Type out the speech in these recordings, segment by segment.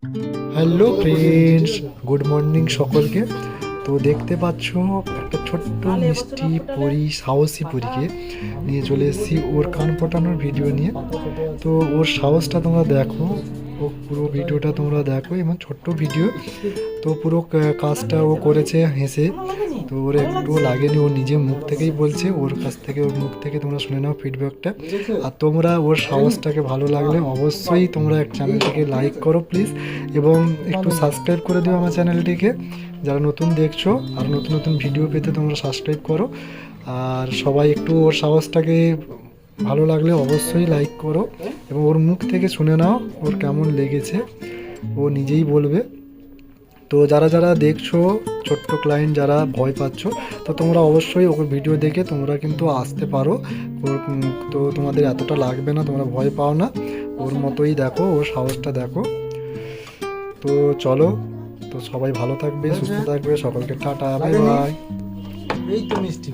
Hello friends, good morning সকলকে। তো দেখতে পাচ্ছ একটা ছোট্ট মিষ্টি পরি, সাহসী পরীকে নিয়ে চলে এসেছি ওর কান ফোটানোর ভিডিও নিয়ে। তো ওর সাহসটা তোমরা দেখো, ও পুরো ভিডিওটা তোমরা দেখো, এবং ছোট্ট ভিডিও। তো পুরো কাজটা ও করেছে হেসে। তো ওর একটুও লাগেনি, ও নিজে মুখ থেকেই বলছে, ওর কাছ থেকে, ওর মুখ থেকে তোমরা শুনে নাও ফিডব্যাকটা। আর তোমরা ওর সাহসটাকে ভালো লাগলে অবশ্যই তোমরা এক চ্যানেলটিকে লাইক করো প্লিজ, এবং একটু সাবস্ক্রাইব করে দিও আমার চ্যানেলটিকে। যারা নতুন দেখছো, আর নতুন নতুন ভিডিও পেতে তোমরা সাবস্ক্রাইব করো। আর সবাই একটু ওর সাহসটাকে ভালো লাগলে অবশ্যই লাইক করো, এবং ওর মুখ থেকে শুনে নাও ওর কেমন লেগেছে, ও নিজেই বলবে। তো যারা যারা দেখছো, ছোট্ট ক্লায়েন্ট যারা ভয় পাচ্ছ, তো তোমরা অবশ্যই ওর ভিডিও দেখে তোমরা কিন্তু আসতে পারো। তো তোমাদের এতটা লাগবে না, তোমরা ভয় পাও না, ওর মতোই দেখো, ওর সাহসটা দেখো। তো চলো, তো সবাই ভালো থাকবে, সুস্থ থাকবে, সকলকে টাটা, বাই বাই। এই তো মিষ্টি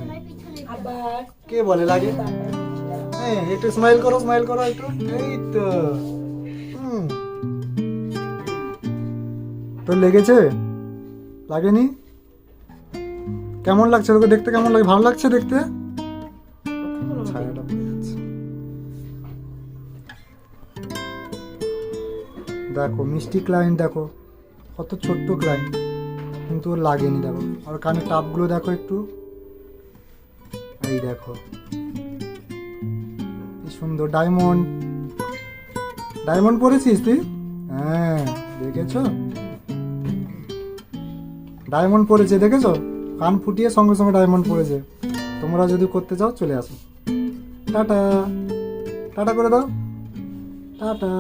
কে বলে লাগে? হ্যাঁ, একটু স্মাইল করো, স্মাইল করো একটু। এই তো তোর লেগেছে? লাগেনি? কেমন লাগছে তোকে দেখতে? কেমন লাগে? ভালো লাগছে দেখতে? ছায়াটা পড়ে যাচ্ছে। দেখো মিষ্টি ক্লায়েন্ট, দেখো কত ছোট্ট ক্লায়েন্ট, কিন্তু ওর লাগেনি। দেখো আর কানের টাপগুলো দেখো একটু, এই দেখো কি সুন্দর ডায়মন্ড। ডায়মন্ড পরেছিস তুই? হ্যাঁ, দেখেছো ডায়মন্ড পরেছে, দেখেছো? কান ফুটিয়ে সঙ্গে সঙ্গে ডায়মন্ড পরেছে। তোমরা যদি করতে চাও চলে আসো। টাটা, টাটা করে দাও, টাটা।